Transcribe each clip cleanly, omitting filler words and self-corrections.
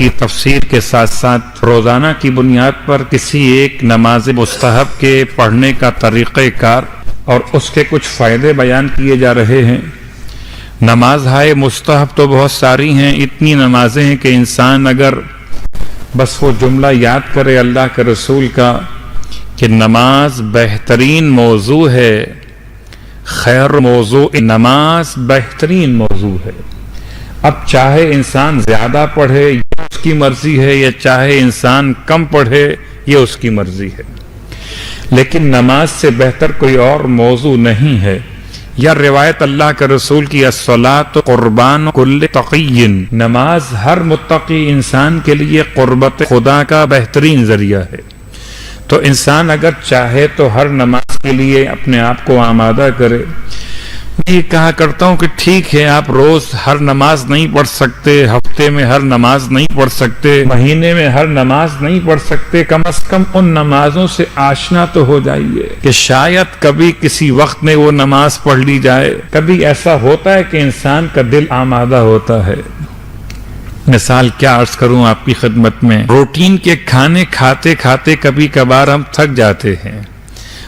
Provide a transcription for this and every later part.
کی تفسیر کے ساتھ ساتھ روزانہ کی بنیاد پر کسی ایک نماز مستحب کے پڑھنے کا طریقہ کار اور اس کے کچھ فائدے بیان کیے جا رہے ہیں۔ نماز ہائے مستحب تو بہت ساری ہیں، اتنی نمازیں ہیں کہ انسان اگر بس وہ جملہ یاد کرے اللہ کے رسول کا کہ نماز بہترین موضوع ہے، خیر موضوع نماز بہترین موضوع ہے۔ اب چاہے انسان زیادہ پڑھے یہ اس کی مرضی ہے، یا چاہے انسان کم پڑھے یہ اس کی مرضی ہے، لیکن نماز سے بہتر کوئی اور موضوع نہیں ہے۔ یا روایت اللہ کے رسول کی الصلاۃ قربان کل تقی، نماز ہر متقی انسان کے لیے قربت خدا کا بہترین ذریعہ ہے۔ تو انسان اگر چاہے تو ہر نماز کے لیے اپنے آپ کو آمادہ کرے۔ میں یہ کہا کرتا ہوں کہ ٹھیک ہے آپ روز ہر نماز نہیں پڑھ سکتے، ہفتے میں ہر نماز نہیں پڑھ سکتے، مہینے میں ہر نماز نہیں پڑھ سکتے، کم از کم ان نمازوں سے آشنا تو ہو جائیے کہ شاید کبھی کسی وقت میں وہ نماز پڑھ لی جائے۔ کبھی ایسا ہوتا ہے کہ انسان کا دل آمادہ ہوتا ہے۔ مثال کیا عرض کروں آپ کی خدمت میں، روٹین کے کھانے کھاتے کھاتے کبھی کبھار ہم تھک جاتے ہیں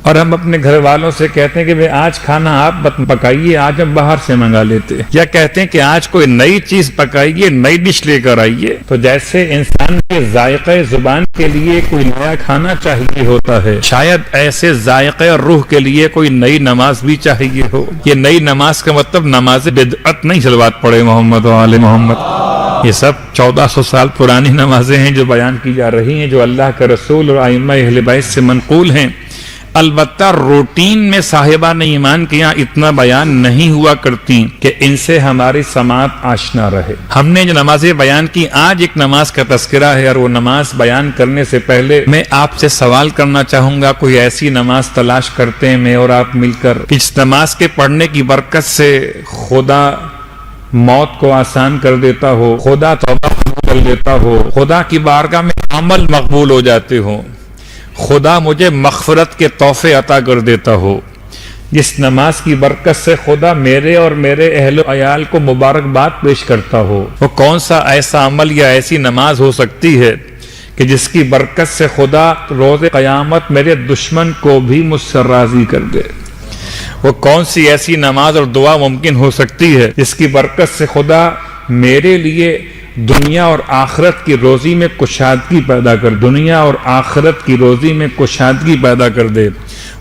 اور ہم اپنے گھر والوں سے کہتے ہیں کہ آج کھانا آپ پکائیے، آج ہم باہر سے منگا لیتے ہیں، یا کہتے ہیں کہ آج کوئی نئی چیز پکائیے، نئی ڈش لے کر آئیے۔ تو جیسے انسان کے ذائقہ زبان کے لیے کوئی نیا کھانا چاہیے ہوتا ہے، شاید ایسے ذائقہ روح کے لیے کوئی نئی نماز بھی چاہیے ہو۔ یہ نئی نماز کا مطلب نماز بدعت نہیں، صلوات پڑھے محمد و آل محمد۔ یہ سب 1400 سال پرانی نمازیں ہیں جو بیان کی جا رہی ہیں، جو اللہ کے رسول اور ائمہ اہل بیت سے منقول ہیں۔ البتہ روٹین میں صاحبان ایمان کے یہاں اتنا بیان نہیں ہوا کرتی کہ ان سے ہماری سماعت آشنا رہے۔ ہم نے جو نمازیں بیان کی، آج ایک نماز کا تذکرہ ہے، اور وہ نماز بیان کرنے سے پہلے میں آپ سے سوال کرنا چاہوں گا، کوئی ایسی نماز تلاش کرتے ہیں میں اور آپ مل کر کہ اس نماز کے پڑھنے کی برکت سے خدا موت کو آسان کر دیتا ہو، خدا توبہ قبول کر لیتا ہو، خدا کی بارگاہ میں عمل مقبول ہو جاتے ہو، خدا مجھے مغفرت کے تحفے عطا کر دیتا ہو، جس نماز کی برکت سے خدا میرے اور میرے اہل و عیال کو مبارکباد پیش کرتا ہو۔ وہ کون سا ایسا عمل یا ایسی نماز ہو سکتی ہے کہ جس کی برکت سے خدا روز قیامت میرے دشمن کو بھی مجھ سے راضی کر دے؟ وہ کون سی ایسی نماز اور دعا ممکن ہو سکتی ہے جس کی برکت سے خدا میرے لیے دنیا اور آخرت کی روزی میں کشادگی پیدا کر، دنیا اور آخرت کی روزی میں کشادگی پیدا کر دے؟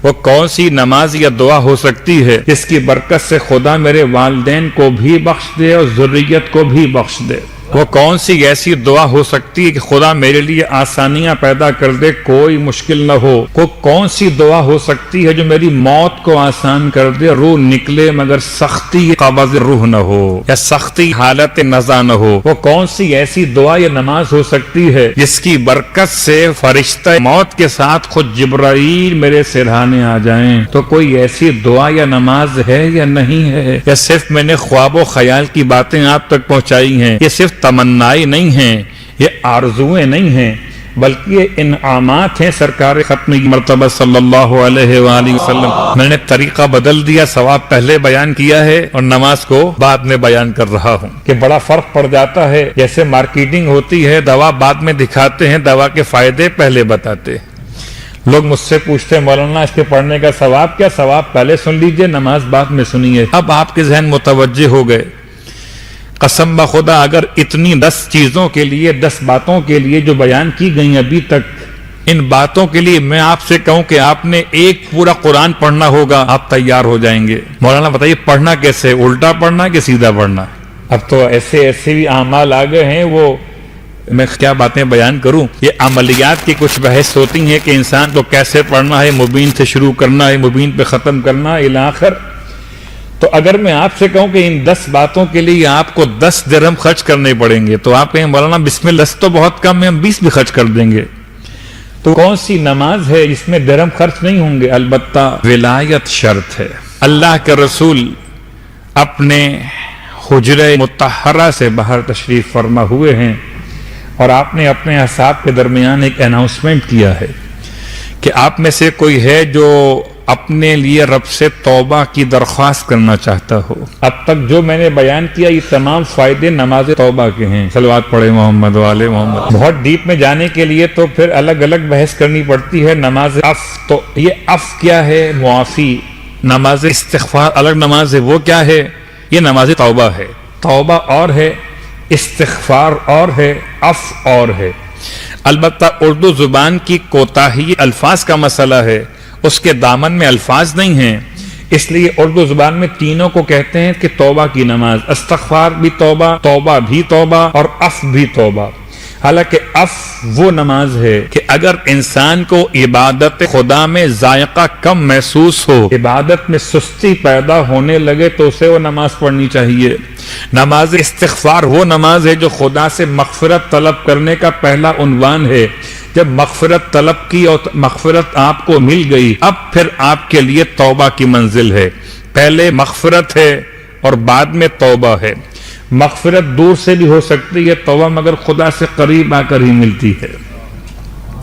وہ کون سی نماز یا دعا ہو سکتی ہے جس کی برکت سے خدا میرے والدین کو بھی بخش دے اور ذریت کو بھی بخش دے؟ وہ کون سی ایسی دعا ہو سکتی ہے کہ خدا میرے لیے آسانیاں پیدا کر دے، کوئی مشکل نہ ہو؟ وہ کون سی دعا ہو سکتی ہے جو میری موت کو آسان کر دے، روح نکلے مگر سختی قبض روح نہ ہو یا سختی حالت نزا نہ ہو؟ وہ کون سی ایسی دعا یا نماز ہو سکتی ہے جس کی برکت سے فرشتہ موت کے ساتھ خود جبرائیل میرے سرہانے آ جائیں؟ تو کوئی ایسی دعا یا نماز ہے یا نہیں ہے؟ یا صرف میں نے خواب و خیال کی باتیں آپ تک پہنچائی ہیں؟ یہ صرف تمنائیں نہیں ہیں، یہ آرزویں نہیں ہیں، بلکہ یہ انعامات ہیں سرکار ختم مرتبہ صلی اللہ علیہ وآلہ وسلم۔ میں نے طریقہ بدل دیا، ثواب پہلے بیان کیا ہے اور نماز کو بعد میں بیان کر رہا ہوں کہ بڑا فرق پڑ جاتا ہے۔ جیسے مارکیٹنگ ہوتی ہے، دوا بعد میں دکھاتے ہیں، دوا کے فائدے پہلے بتاتے ہیں۔ لوگ مجھ سے پوچھتے ہیں مولانا اس کے پڑھنے کا ثواب کیا؟ ثواب پہلے سن لیجئے، نماز بعد میں سنیے۔ اب آپ کے ذہن متوجہ ہو گئے۔ قسم بخدا اگر اتنی 10 چیزوں کے لیے، 10 باتوں کے لیے جو بیان کی گئی ابھی تک، ان باتوں کے لیے میں آپ سے کہوں کہ آپ نے ایک پورا قرآن پڑھنا ہوگا، آپ تیار ہو جائیں گے۔ مولانا بتائیے پڑھنا کیسے؟ الٹا پڑھنا کہ سیدھا پڑھنا؟ اب تو ایسے بھی اعمال آ گئے ہیں، وہ میں کیا باتیں بیان کروں۔ یہ عملیات کی کچھ بحث ہوتی ہیں کہ انسان کو کیسے پڑھنا ہے، مبین سے شروع کرنا ہے، مبین پہ ختم کرنا ہے، الی آخر۔ تو اگر میں آپ سے کہوں کہ ان 10 باتوں کے لیے آپ کو 10 درہم خرچ کرنے پڑیں گے، تو آپ کہیں مولانا بسم اللہ 10 تو بہت کم ہے، ہم 20 بھی خرچ کر دیں گے۔ تو کون سی نماز ہے جس میں درہم خرچ نہیں ہوں گے؟ البتہ ولایت شرط ہے۔ اللہ کے رسول اپنے حجرہ مطہرہ سے باہر تشریف فرما ہوئے ہیں، اور آپ نے اپنے اصحاب کے درمیان ایک اناؤنسمنٹ کیا ہے کہ آپ میں سے کوئی ہے جو اپنے لیے رب سے توبہ کی درخواست کرنا چاہتا ہو۔ اب تک جو میں نے بیان کیا یہ تمام فائدے نماز توبہ کے ہیں۔ صلوات پڑھے محمد والے محمد۔ بہت ڈیپ میں جانے کے لیے تو پھر الگ الگ بحث کرنی پڑتی ہے۔ نماز اف، تو یہ اف کیا ہے؟ معافی۔ نماز استغفار الگ نماز ہے، وہ کیا ہے؟ یہ نماز توبہ ہے۔ توبہ اور ہے، استغفار اور ہے، اف اور ہے۔ البتہ اردو زبان کی کوتاہی الفاظ کا مسئلہ ہے، اس کے دامن میں الفاظ نہیں ہیں، اس لیے اردو زبان میں تینوں کو کہتے ہیں کہ توبہ کی نماز، استغفار بھی توبہ، توبہ بھی توبہ اور اف بھی توبہ۔ حالانکہ اف وہ نماز ہے کہ اگر انسان کو عبادت خدا میں ذائقہ کم محسوس ہو، عبادت میں سستی پیدا ہونے لگے تو اسے وہ نماز پڑھنی چاہیے۔ نماز استغفار وہ نماز ہے جو خدا سے مغفرت طلب کرنے کا پہلا عنوان ہے۔ جب مغفرت طلب کی اور مغفرت آپ کو مل گئی، اب پھر آپ کے لیے توبہ کی منزل ہے۔ پہلے مغفرت ہے اور بعد میں توبہ ہے۔ مغفرت دور سے بھی ہو سکتی ہے توبہ مگر خدا سے قریب آ کر ہی ملتی ہے۔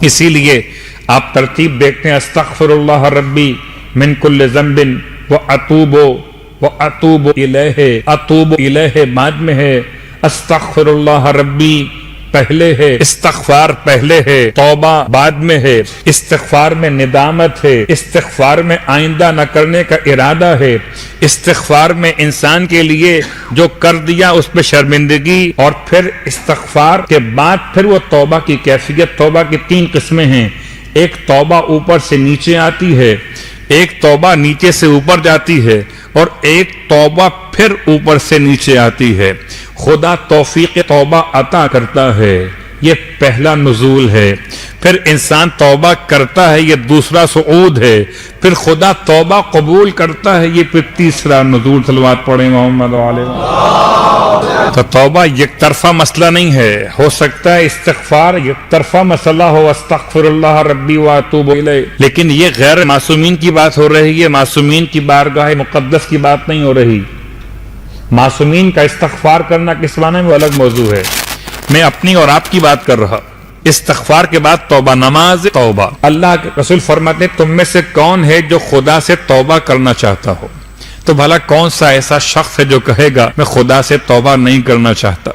اسی لیے آپ ترتیب دیکھتے ہیں، استغفر اللہ ربی من کل ذنب واتوب الیہ، اتوب الیہ بعد میں ہے، استغفر اللہ ربی پہلے ہے، استغفار پہلے ہے، توبہ بعد میں ہے۔ استغفار میں ندامت ہے، استغفار میں آئندہ نہ کرنے کا ارادہ ہے، استغفار میں انسان کے لیے جو کر دیا اس پہ شرمندگی، اور پھر استغفار کے بعد پھر وہ توبہ کی کیفیت۔ توبہ کی تین قسمیں ہیں، ایک توبہ اوپر سے نیچے آتی ہے، ایک توبہ نیچے سے اوپر جاتی ہے، اور ایک توبہ پھر اوپر سے نیچے آتی ہے۔ خدا توفیق توبہ عطا کرتا ہے، یہ پہلا نزول ہے۔ پھر انسان توبہ کرتا ہے، یہ دوسرا صعود ہے۔ پھر خدا توبہ قبول کرتا ہے، یہ پھر تیسرا نزول۔ صلوات پڑھیں محمد علیہ۔ تو توبہ یک طرفہ مسئلہ نہیں ہے، ہو سکتا ہے استغفار یک طرفہ مسئلہ ہو، استغفر اللہ ربی واتوب الیہ، لیکن یہ غیر معصومین کی بات ہو رہی ہے، معصومین کی بارگاہ مقدس کی بات نہیں ہو رہی۔ معصومین کا استغفار کرنا کس معنی میں الگ موضوع ہے، میں اپنی اور آپ کی بات کر رہا۔ استغفار کے بعد توبہ، نماز توبہ۔ اللہ کے رسول فرماتے ہیں، تم میں سے کون ہے جو خدا سے توبہ کرنا چاہتا ہو؟ تو بھلا کون سا ایسا شخص ہے جو کہے گا میں خدا سے توبہ نہیں کرنا چاہتا؟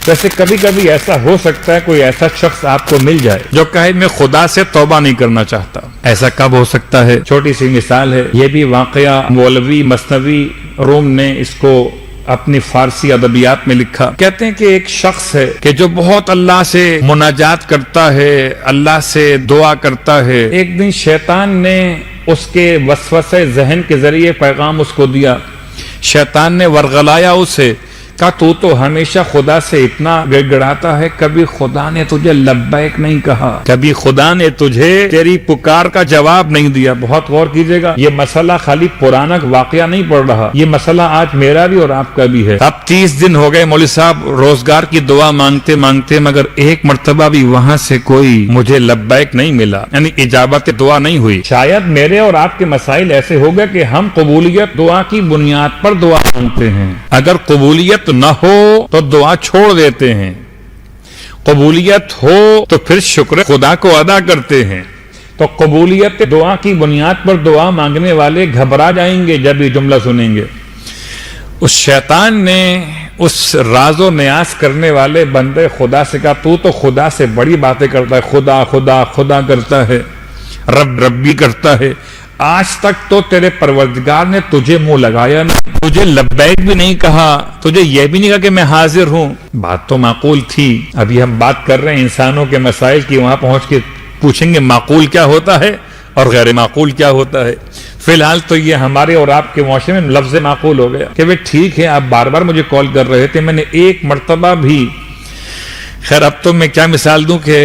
ویسے کبھی کبھی ایسا ہو سکتا ہے کوئی ایسا شخص آپ کو مل جائے جو کہے میں خدا سے توبہ نہیں کرنا چاہتا۔ ایسا کب ہو سکتا ہے؟ چھوٹی سی مثال ہے، یہ بھی واقعہ مولوی مثنوی روم نے اس کو اپنی فارسی ادبیات میں لکھا۔ کہتے ہیں کہ ایک شخص ہے کہ جو بہت اللہ سے مناجات کرتا ہے، اللہ سے دعا کرتا ہے۔ ایک دن شیطان نے اس کے وسوسے ذہن کے ذریعے پیغام اس کو دیا۔ شیطان نے ورغلایا اسے، کہا تو ہمیشہ خدا سے اتنا گڑ گڑاتا ہے، کبھی خدا نے تجھے لبیک نہیں کہا، کبھی خدا نے تجھے تیری پکار کا جواب نہیں دیا۔ بہت غور کیجئے گا، یہ مسئلہ خالی پرانا واقعہ نہیں پڑ رہا، یہ مسئلہ آج میرا بھی اور آپ کا بھی ہے۔ اب 30 دن ہو گئے مولوی صاحب روزگار کی دعا مانگتے مانگتے، مگر ایک مرتبہ بھی وہاں سے کوئی مجھے لبیک نہیں ملا، یعنی اجابت دعا نہیں ہوئی۔ شاید میرے اور آپ کے مسائل ایسے ہو گئے کہ ہم قبولیت دعا کی بنیاد پر دعا مانگتے ہیں، اگر قبولیت نہ ہو تو دعا چھوڑ دیتے ہیں، قبولیت ہو تو پھر شکر خدا کو ادا کرتے ہیں۔ تو قبولیت دعا کی بنیاد پر دعا مانگنے والے گھبرا جائیں گے جب یہ جملہ سنیں گے۔ اس شیطان نے اس راز و نیاز کرنے والے بندے خدا سے کہا تو خدا سے بڑی باتیں کرتا ہے، خدا خدا خدا کرتا ہے، رب ربی کرتا ہے، آج تک تو تیرے پروردگار نے تجھے منہ لگایا نہیں، تجھے لبیک بھی نہیں کہا، تجھے یہ بھی نہیں کہا کہ میں حاضر ہوں۔ بات تو معقول تھی۔ ابھی ہم بات کر رہے ہیں انسانوں کے مسائل کی، وہاں پہنچ کے پوچھیں گے معقول کیا ہوتا ہے اور غیر معقول کیا ہوتا ہے۔ فی الحال تو یہ ہمارے اور آپ کے معاشرے میں لفظ معقول ہو گیا کہ وہ ٹھیک ہے آپ بار بار مجھے کال کر رہے تھے، میں نے ایک مرتبہ بھی، خیر اب تو میں کیا مثال دوں کہ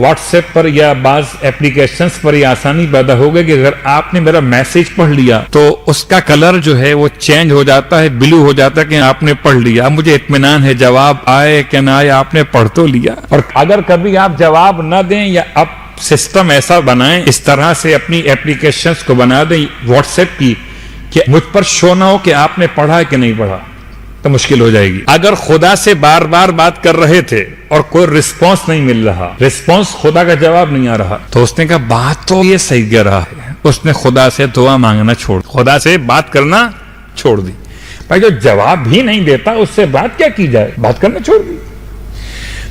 واٹس ایپ پر یا بعض اپلیکیشنز پر یہ آسانی پیدا ہو گئی کہ اگر آپ نے میرا میسج پڑھ لیا تو اس کا کلر جو ہے وہ چینج ہو جاتا ہے، بلو ہو جاتا ہے کہ آپ نے پڑھ لیا۔ اب مجھے اطمینان ہے جواب آئے کہ نہ آئے، آپ نے پڑھ تو لیا۔ اور اگر کبھی آپ جواب نہ دیں یا اب سسٹم ایسا بنائیں، اس طرح سے اپنی اپلیکیشنز کو بنا دیں واٹس ایپ کی کہ مجھ پر شو نہ ہو کہ آپ نے پڑھا ہے کہ نہیں پڑھا، تو مشکل ہو جائے گی۔ اگر خدا سے بار بار بات کر رہے تھے اور کوئی رسپانس نہیں مل رہا، رسپانس خدا کا جواب نہیں آ رہا، تو اس نے کہا بات تو یہ صحیح کہہ رہا ہے، اس نے خدا سے دعا مانگنا چھوڑ، خدا سے بات کرنا چھوڑ دی۔ بھائی جو جواب بھی نہیں دیتا اس سے بات کیا کی جائے، بات کرنا چھوڑ دی۔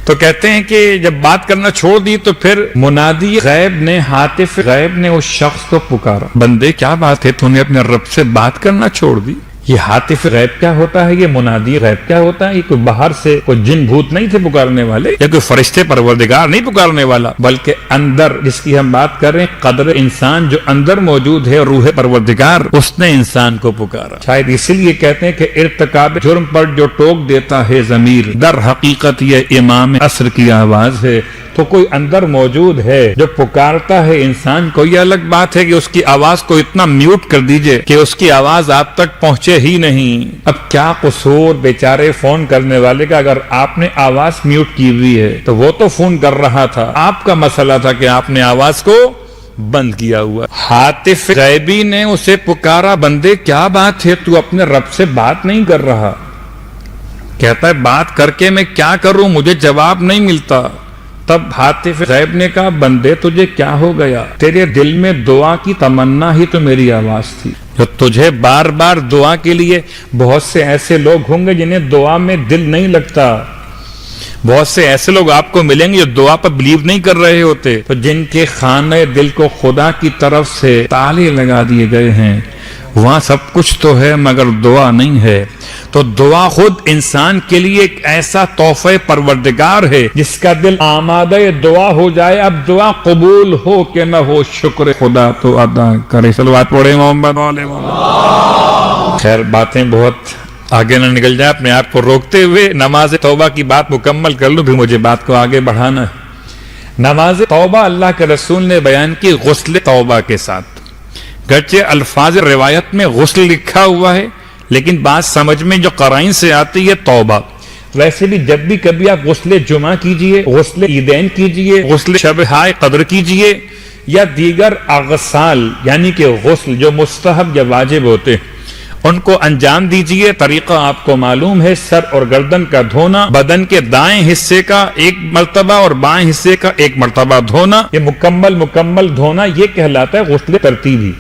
تو کہتے ہیں کہ جب بات کرنا چھوڑ دی تو پھر منادی غیب نے، ہاتف غیب نے اس شخص کو پکارا، بندے کیا بات ہے، تو نے اپنے رب سے بات کرنا چھوڑ دی؟ یہ ہاتف غیب کیا ہوتا ہے، یہ منادی غیب کیا ہوتا ہے؟ یہ کوئی باہر سے کوئی جن بھوت نہیں تھے پکارنے والے، یا کوئی فرشتے پروردگار نہیں پکارنے والا، بلکہ اندر جس کی ہم بات کر رہے ہیں، قدر انسان جو اندر موجود ہے، روح پروردگار، اس نے انسان کو پکارا۔ شاید اسی لیے کہتے ہیں کہ ارتکاب جرم پر جو ٹوک دیتا ہے ضمیر، در حقیقت یہ امام عصر کی آواز ہے۔ تو کوئی اندر موجود ہے جو پکارتا ہے انسان کو۔ یہ الگ بات ہے کہ اس کی آواز کو اتنا میوٹ کر دیجئے کہ اس کی آواز آپ تک پہنچے ہی نہیں۔ اب کیا قصور بیچارے فون کرنے والے کا، اگر آپ نے آواز میوٹ کی ہوئی ہے تو وہ تو فون کر رہا تھا، آپ کا مسئلہ تھا کہ آپ نے آواز کو بند کیا ہوا۔ ہاتف غیبی نے اسے پکارا، بندے کیا بات ہے، تو اپنے رب سے بات نہیں کر رہا؟ کہتا ہے بات کر کے میں کیا کروں، مجھے جواب نہیں ملتا۔ تب ہاتف غیب نے کہا، بندے تجھے کیا ہو گیا، تیرے دل میں دعا کی تمنا ہی تو میری آواز تھی، جو تجھے بار بار دعا کے لیے۔ بہت سے ایسے لوگ ہوں گے جنہیں دعا میں دل نہیں لگتا، بہت سے ایسے لوگ آپ کو ملیں گے جو دعا پر بلیو نہیں کر رہے ہوتے، تو جن کے خانہ دل کو خدا کی طرف سے تالے لگا دیے گئے ہیں، وہاں سب کچھ تو ہے مگر دعا نہیں ہے۔ تو دعا خود انسان کے لیے ایک ایسا تحفہ پروردگار ہے جس کا دل آمادہ دعا ہو جائے، اب دعا قبول ہو کہ نہ ہو، شکر خدا تو ادا کرے۔ صلوات پڑھے محمد علیہ محمد۔ خیر باتیں بہت آگے نہ نکل جائے، اپنے آپ کو روکتے ہوئے نماز توبہ کی بات مکمل کر لوں، پھر مجھے بات کو آگے بڑھانا ہے۔ نماز توبہ اللہ کے رسول نے بیان کی غسل توبہ کے ساتھ، گرچہ الفاظ روایت میں غسل لکھا ہوا ہے لیکن بات سمجھ میں جو قرائن سے آتی ہے توبہ۔ ویسے بھی جب بھی کبھی آپ غسل جمعہ کیجئے، غسل عیدین کیجئے، غسل شب ہائے قدر کیجئے، یا دیگر اغسال یعنی کہ غسل جو مستحب یا واجب ہوتے ہیں، ان کو انجام دیجئے۔ طریقہ آپ کو معلوم ہے، سر اور گردن کا دھونا، بدن کے دائیں حصے کا ایک مرتبہ اور بائیں حصے کا ایک مرتبہ دھونا، یہ مکمل دھونا، یہ کہلاتا ہے غسل ترتیبی۔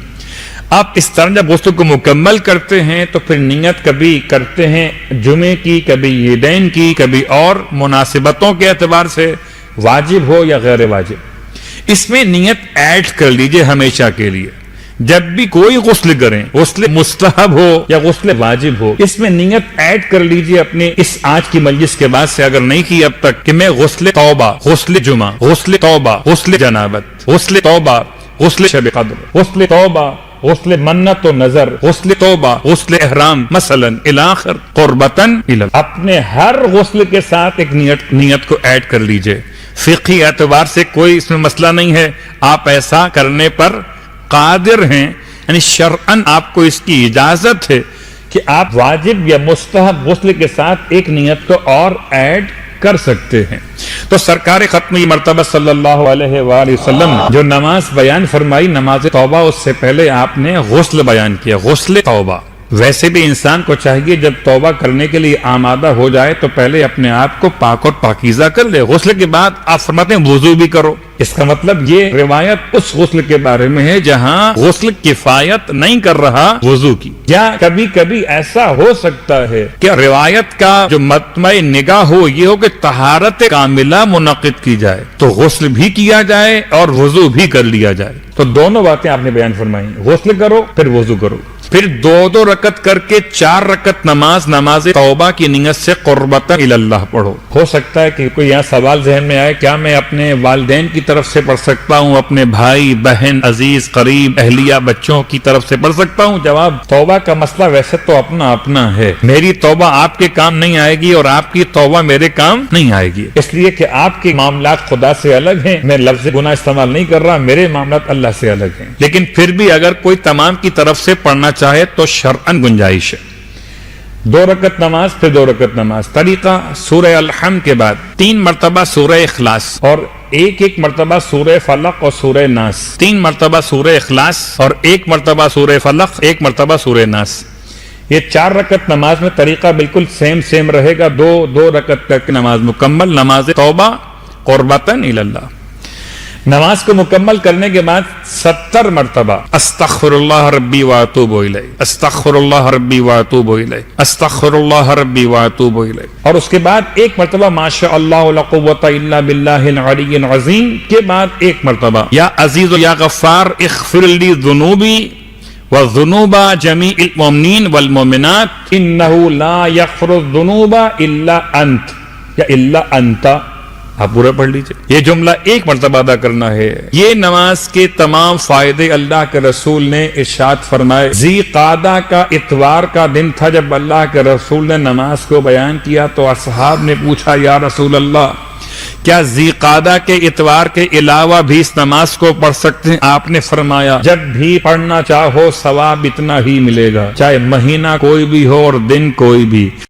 آپ اس طرح جب غسل کو مکمل کرتے ہیں تو پھر نیت کبھی کرتے ہیں جمعے کی، کبھی عیدین کی، کبھی اور مناسبتوں کے اعتبار سے، واجب ہو یا غیر واجب، اس میں نیت ایڈ کر لیجئے ہمیشہ کے لیے۔ جب بھی کوئی غسل کریں، غسل مستحب ہو یا غسل واجب ہو، اس میں نیت ایڈ کر لیجئے اپنے اس آج کی مجلس کے بعد سے، اگر نہیں کی اب تک، کہ میں غسل توبہ، غسل جمعہ، غسل توبہ، غسل جنابت، غسل توبہ، غسل شب قدر، غسل توبہ، غسل منت و نظر، غسل توبہ، غسل احرام مثلا الاخر قربتاً الی، اپنے ہر غسل کے ساتھ ایک نیت کو ایڈ کر لیجئے۔ فقہی اعتبار سے کوئی اس میں مسئلہ نہیں ہے، آپ ایسا کرنے پر قادر ہیں، یعنی شرعاً آپ کو اس کی اجازت ہے کہ آپ واجب یا مستحب غسل کے ساتھ ایک نیت کو اور ایڈ کر سکتے ہیں۔ تو سرکار ختمی مرتبہ صلی اللہ علیہ وآلہ وسلم نے جو نماز بیان فرمائی، نماز توبہ، اس سے پہلے آپ نے غسل بیان کیا، غسل توبہ۔ ویسے بھی انسان کو چاہیے جب توبہ کرنے کے لیے آمادہ ہو جائے تو پہلے اپنے آپ کو پاک اور پاکیزہ کر لے۔ غسل کے بعد آپ فرماتے ہیں وضو بھی کرو، اس کا مطلب یہ روایت اس غسل کے بارے میں ہے جہاں غسل کفایت نہیں کر رہا وضو کی، یا کبھی کبھی ایسا ہو سکتا ہے کہ روایت کا جو مطمع نگاہ ہو یہ ہو کہ طہارت کاملہ منعقد کی جائے، تو غسل بھی کیا جائے اور وضو بھی کر لیا جائے۔ تو دونوں باتیں آپ نے بیان فرمائی، غسل کرو پھر وضو کرو، پھر دو رکعت کر کے 4 رکعت نماز توبہ کی نیت سے قربتاً الی اللہ پڑھو۔ ہو سکتا ہے کہ کوئی یہاں سوال ذہن میں آئے، کیا میں اپنے والدین کی طرف سے پڑھ سکتا ہوں، اپنے بھائی بہن عزیز قریب اہلیہ بچوں کی طرف سے پڑھ سکتا ہوں؟ جواب، توبہ کا مسئلہ ویسے تو اپنا اپنا ہے، میری توبہ آپ کے کام نہیں آئے گی اور آپ کی توبہ میرے کام نہیں آئے گی، اس لیے کہ آپ کے معاملات خدا سے الگ ہیں، میں لفظ گناہ استعمال نہیں کر رہا، میرے معاملات اللہ سے الگ ہیں۔ لیکن پھر بھی اگر کوئی تمام کی طرف سے پڑھنا چاہے تو شرعاً گنجائش ہے۔ 2 رکعت نماز پھر 2 رکعت نماز۔ طریقہ، سورہ الحمد کے بعد 3 مرتبہ سورہ اخلاص اور ایک مرتبہ سورہ فلق اور سورہ ناس، 3 مرتبہ سورہ اخلاص اور 1 مرتبہ سورہ فلق، 1 مرتبہ سورہ ناس۔ یہ 4 رکعت نماز میں طریقہ بالکل سیم رہے گا، 2 رکعت تک نماز مکمل، نماز توبہ قربتاً الی اللہ۔ نماز کو مکمل کرنے کے بعد 70 مرتبہ استغفر اللہ ربی واتوب الیہ، استغفر اللہ ربی واتوب الیہ، استغفر اللہ ربی واتوب الیہ، اور اس کے بعد ایک مرتبہ ما شاء اللہ لا قوت الا باللہ العلی العظیم کے بعد ایک مرتبہ یا عزیز یا غفار اغفر لی ذنوبی وذنوب جمیع المؤمنین والمؤمنات انہ لا یغفر الذنوب الا انت یا الا انت، آپ پورا پڑھ لیجئے۔ یہ جملہ ایک مرتبہ ادا کرنا ہے۔ یہ نماز کے تمام فائدے اللہ کے رسول نے ارشاد فرمائے۔ ذی قعدہ کا اتوار کا دن تھا جب اللہ کے رسول نے نماز کو بیان کیا تو اصحاب نے پوچھا یا رسول اللہ کیا ذی قعدہ کے اتوار کے علاوہ بھی اس نماز کو پڑھ سکتے ہیں؟ آپ نے فرمایا جب بھی پڑھنا چاہو ثواب اتنا ہی ملے گا، چاہے مہینہ کوئی بھی ہو اور دن کوئی بھی۔